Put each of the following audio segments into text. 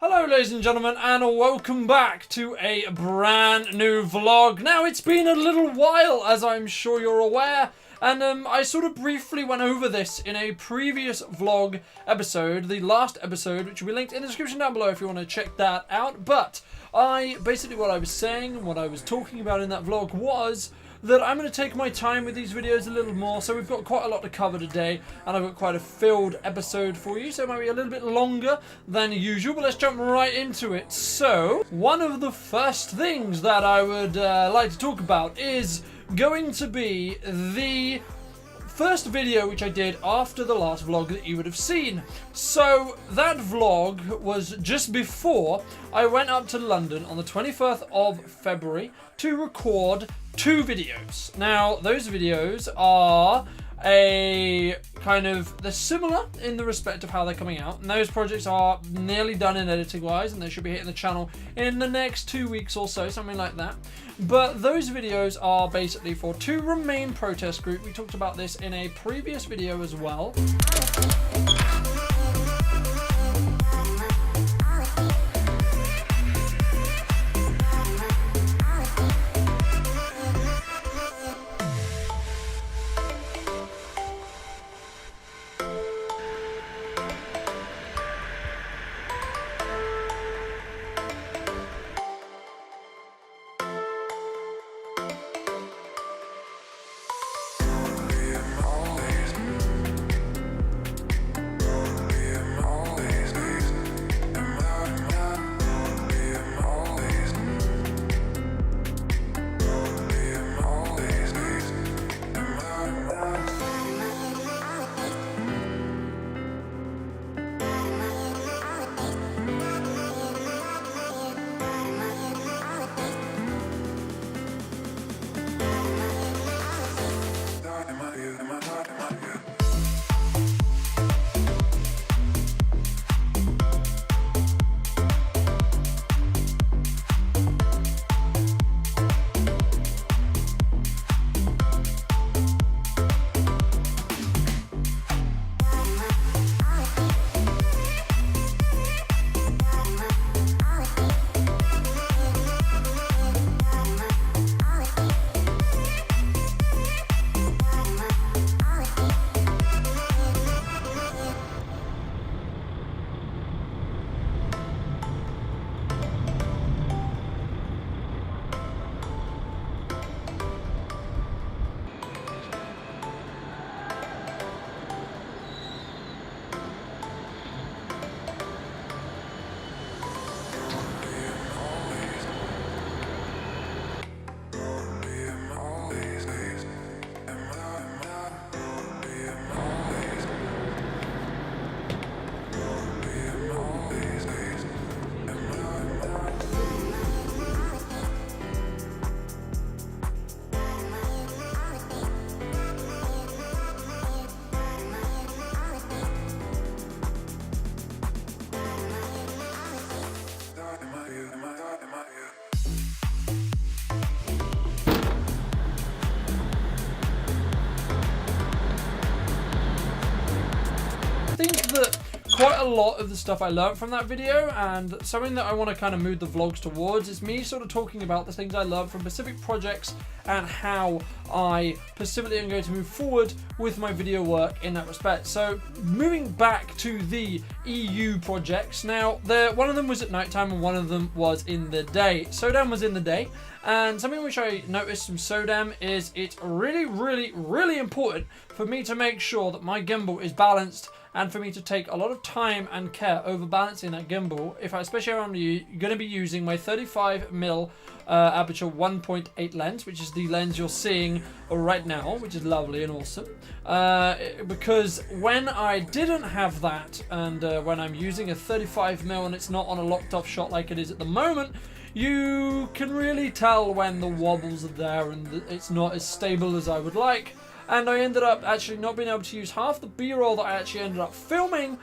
Hello ladies and gentlemen, and welcome back to a brand new vlog. Now it's been a little while, as I'm sure you're aware, and I sort of briefly went over this in a previous vlog episode, the last episode, which will be linked in the description down below if you want to check that out. But basically what I was saying, what I was talking about in that vlog was that I'm going to take my time with these videos a little more, so we've got quite a lot to cover today, and I've got quite a filled episode for you, so it might be a little bit longer than usual, but let's jump right into it. So, one of the first things that I would like to talk about is going to be the first video which I did after the last vlog that you would have seen. So that vlog was just before I went up to London on the 21st of February to record 2 videos. Now those videos are they're similar in the respect of how they're coming out, and those projects are nearly done in editing wise, and they should be hitting the channel in the next 2 weeks or so, something like that. But those videos are basically for 2 Remain protest group. We talked about this in a previous video as well. I think that quite a lot of the stuff I learned from that video, and something that I want to kind of move the vlogs towards, is me sort of talking about the things I learned from specific projects and how I specifically am going to move forward with my video work in that respect. So moving back to the EU projects, now one of them was at night time and one of them was in the day. SODEM was in the day, and something which I noticed from SODEM is it's really important for me to make sure that my gimbal is balanced, and for me to take a lot of time and care over balancing that gimbal, especially if I'm going to be using my 35mm aperture 1.8 lens, which is the lens you're seeing right now, which is lovely and awesome. Because when I didn't have that, and when I'm using a 35mm and it's not on a locked off shot like it is at the moment, you can really tell when the wobbles are there and it's not as stable as I would like. And I ended up actually not being able to use half the B-roll that I actually ended up filming,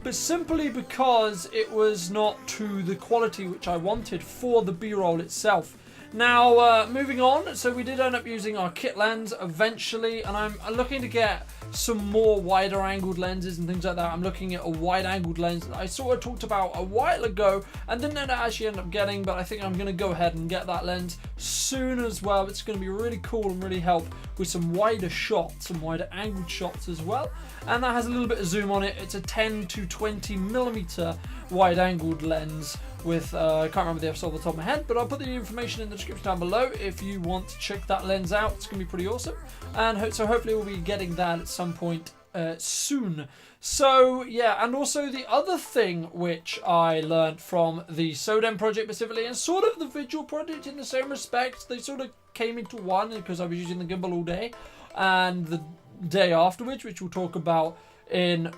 but simply because it was not to the quality which I wanted for the B-roll itself. Now, moving on, so we did end up using our kit lens eventually, and I'm looking to get some more wider angled lenses and things like that. I'm looking at a wide angled lens that I sort of talked about a while ago and didn't actually end up getting, but I think I'm going to go ahead and get that lens soon as well. It's going to be really cool and really help with some wider shots, some wider angled shots as well. And that has a little bit of zoom on it. It's a 10 to 20 millimeter wide angled lens with, I can't remember the F off the top of my head, but I'll put the information in the description down below if you want to check that lens out. It's going to be pretty awesome. And so hopefully we'll be getting that at some point soon. So yeah, and also the other thing which I learned from the SODEM project specifically, and sort of the Vigil project in the same respect, they sort of came into one because I was using the gimbal all day, and the day afterwards, which we'll talk about in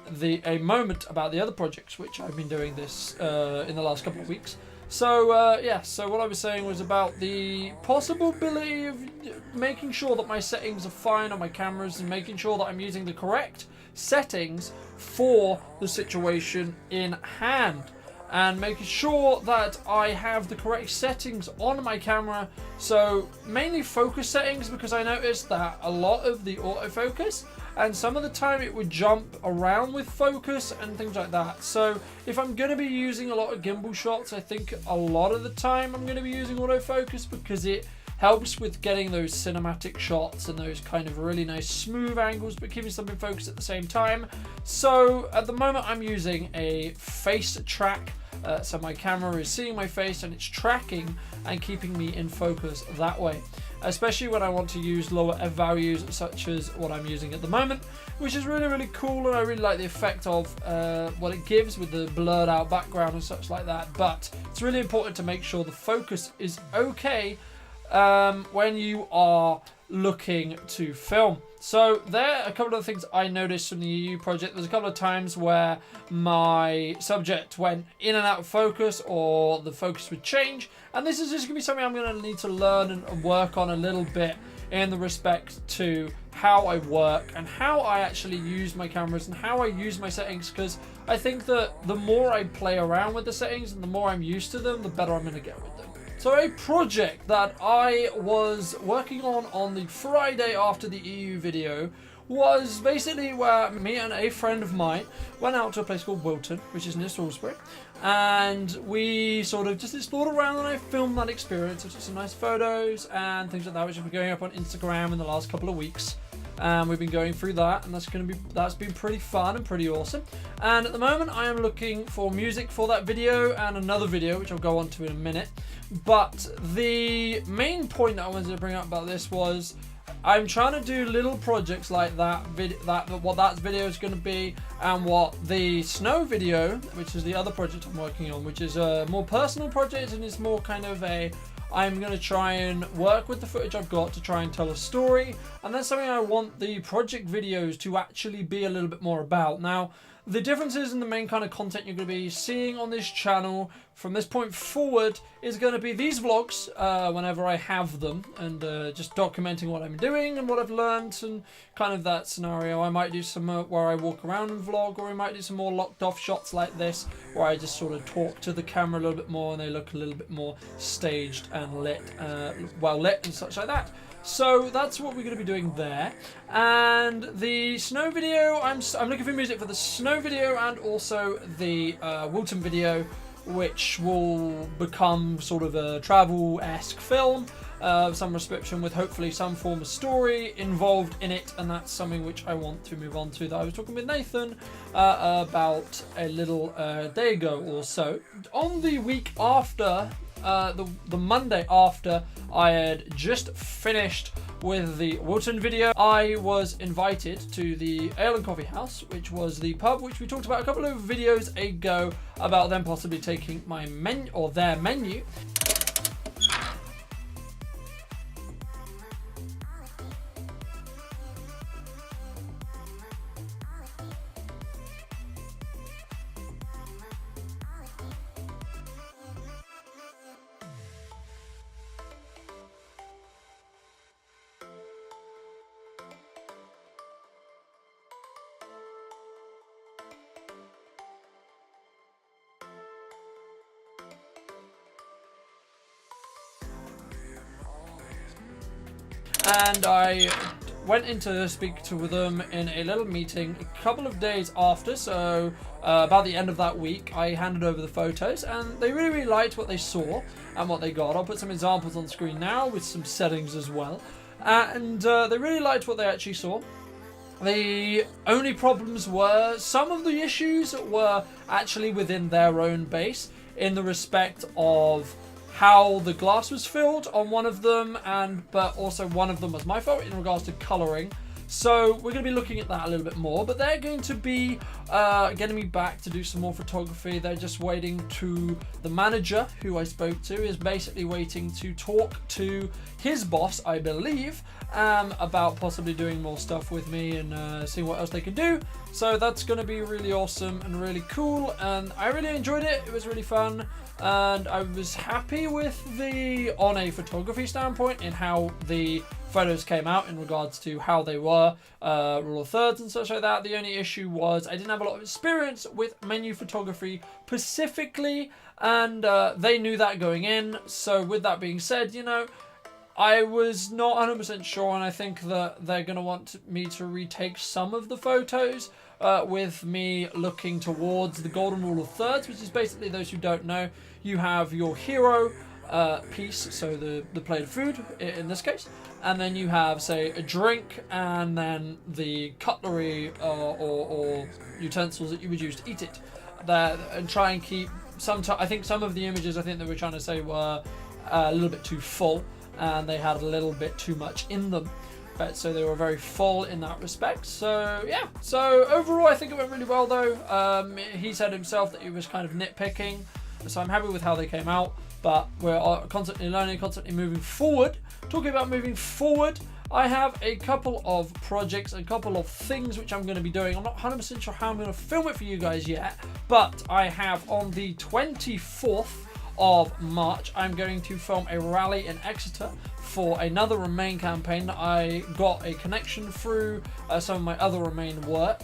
a moment about the other projects which I've been doing this in the last couple of weeks. So yeah, so what I was saying was about the possibility of making sure that my settings are fine on my cameras and making sure that I'm using the correct settings for the situation in hand, and making sure that I have the correct settings on my camera. So mainly focus settings, because I noticed that a lot of the autofocus, and some of the time it would jump around with focus and things like that. So if I'm going to be using a lot of gimbal shots, I think a lot of the time I'm going to be using autofocus, because it helps with getting those cinematic shots and those kind of really nice smooth angles, but keeping something focused at the same time. So at the moment I'm using a face track. So my camera is seeing my face and it's tracking and keeping me in focus that way, especially when I want to use lower F values such as what I'm using at the moment, which is really, really cool, and I really like the effect of what it gives with the blurred out background and such like that. But it's really important to make sure the focus is okay when you are looking to film. So there are a couple of things I noticed from the EU project. There's a couple of times where my subject went in and out of focus, or the focus would change, and this is just going to be something I'm going to need to learn and work on a little bit in the respect to how I work and how I actually use my cameras and how I use my settings, because I think that the more I play around with the settings and the more I'm used to them, the better I'm going to get with them. So a project that I was working on the Friday after the EU video was basically where me and a friend of mine went out to a place called Brunton, which is near Salisbury, and we sort of just explored around, and I filmed that experience. I took some nice photos and things like that, which have been going up on Instagram in the last couple of weeks. We've been going through that, and that's been pretty fun and pretty awesome. And at the moment I am looking for music for that video and another video which I'll go on to in a minute. But the main point that I wanted to bring up about this was I'm trying to do little projects like that, what that video is going to be, and what the snow video, which is the other project I'm working on, which is a more personal project, and it's more kind of I'm going to try and work with the footage I've got to try and tell a story, and that's something I want the project videos to actually be a little bit more about. Now, the differences in the main kind of content you're going to be seeing on this channel from this point forward is going to be these vlogs whenever I have them, and just documenting what I'm doing and what I've learned and kind of that scenario. I might do some where I walk around and vlog, or I might do some more locked off shots like this where I just sort of talk to the camera a little bit more and they look a little bit more staged and lit, well lit and such like that. So that's what we're going to be doing there. And the snow video, I'm looking for music for the snow video and also the Wilton video, which will become sort of a travel-esque film of some description with hopefully some form of story involved in it, and that's something which I want to move on to, that I was talking with Nathan about a little day ago or so. On the week after, the Monday after I had just finished with the Wilton video, I was invited to the Ale and Coffee House, which was the pub which we talked about a couple of videos ago about them possibly taking my menu, or their menu. and I went in to speak to them in a little meeting a couple of days after, so about the end of that week I handed over the photos, and they really liked what they saw and what they got. I'll put some examples on screen now with some settings as well, and they really liked what they actually saw. The only problems were some of the issues were actually within their own base, in the respect of how the glass was filled on one of them, but also one of them was my fault in regards to colouring. So we're going to be looking at that a little bit more, but they're going to be getting me back to do some more photography. They're just waiting to, the manager who I spoke to is basically waiting to talk to his boss, I believe, about possibly doing more stuff with me and seeing what else they can do. So that's going to be really awesome and really cool, and I really enjoyed it. It was really fun, and I was happy with on a photography standpoint, in how the photos came out in regards to how they were, rule of thirds and such like that. The only issue was I didn't have a lot of experience with menu photography specifically, and they knew that going in. So with that being said, you know, I was not 100% sure, and I think that they're going to want me to retake some of the photos with me looking towards the golden rule of thirds, which is basically, those who don't know, you have your hero piece, so the plate of food in this case, and then you have, say, a drink, and then the cutlery or utensils that you would use to eat it. And try and keep I think some of the images I think they were trying to say were a little bit too full, and they had a little bit too much in them. But so they were very full in that respect. So yeah, so overall I think it went really well though. He said himself that he was kind of nitpicking, so I'm happy with how they came out. But we're constantly learning, constantly moving forward. Talking about moving forward, I have a couple of projects, a couple of things which I'm going to be doing. I'm not 100% sure how I'm going to film it for you guys yet, but I have on the 24th of March, I'm going to film a rally in Exeter for another Remain campaign that I got a connection through some of my other Remain work,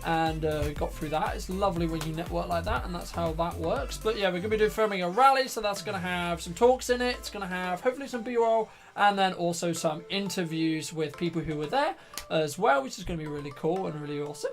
and got through that. It's lovely when you network like that, and that's how that works. But yeah, we're going to be filming a rally, so that's going to have some talks in it. It's going to have hopefully some B-roll, and then also some interviews with people who were there as well, which is going to be really cool and really awesome.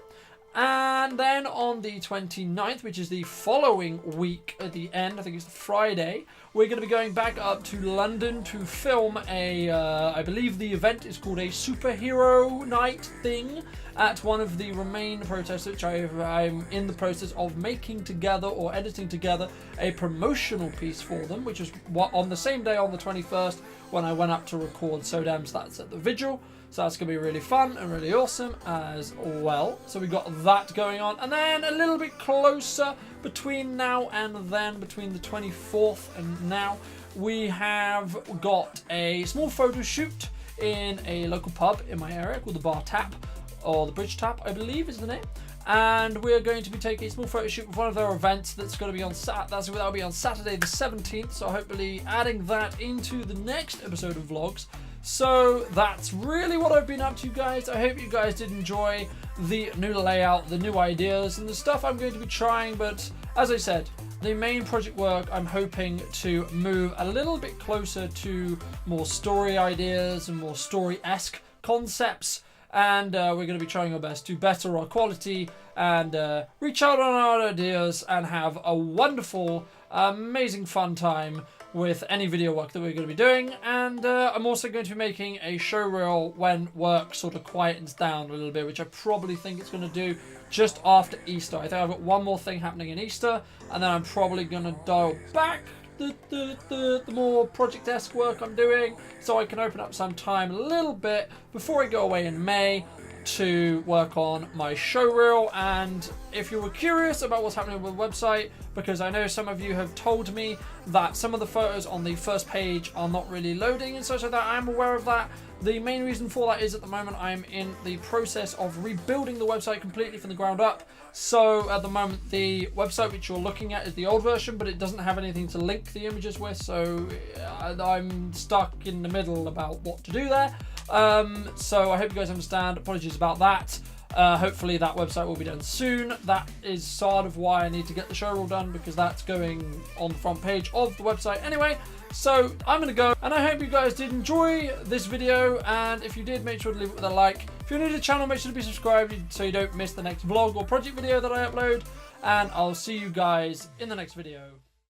And then on the 29th, which is the following week at the end, I think it's the Friday, we're going to be going back up to London to film I believe the event is called a superhero night thing at one of the Remain protests, which I'm in the process of making together or editing together a promotional piece for them, which is on the same day on the 21st when I went up to record SODEM's That's at the Vigil. So that's going to be really fun and really awesome as well. So we got that going on. And then a little bit closer between now and then, between the 24th and now, we have got a small photo shoot in a local pub in my area called the Bar Tap, or the Bridge Tap, I believe is the name. And we're going to be taking a small photo shoot with one of their events that's going to be on that'll be on Saturday the 17th. So hopefully adding that into the next episode of vlogs. So that's really what I've been up to, guys. I hope you guys did enjoy the new layout, the new ideas, and the stuff I'm going to be trying. But as I said, the main project work, I'm hoping to move a little bit closer to more story ideas and more story-esque concepts. And we're going to be trying our best to better our quality and reach out on our ideas and have a wonderful, amazing fun time with any video work that we're going to be doing. And I'm also going to be making a show reel when work sort of quietens down a little bit, which I probably think it's going to do just after Easter. I think I've got one more thing happening in Easter, and then I'm probably going to dial back the more project-esque work I'm doing, so I can open up some time a little bit before I go away in May to work on my show reel. And if you were curious about what's happening with the website, because I know some of you have told me that some of the photos on the first page are not really loading and such like that, I am aware of that. The main reason for that is at the moment I'm in the process of rebuilding the website completely from the ground up. So at the moment the website which you're looking at is the old version, but it doesn't have anything to link the images with, so I'm stuck in the middle about what to do there. So I hope you guys understand. Apologies about that. Hopefully that website will be done soon. That is sort of why I need to get the showreel done, because that's going on the front page of the website anyway. So I'm going to go, and I hope you guys did enjoy this video, and if you did, make sure to leave it with a like. If you're new to the channel, make sure to be subscribed so you don't miss the next vlog or project video that I upload, and I'll see you guys in the next video.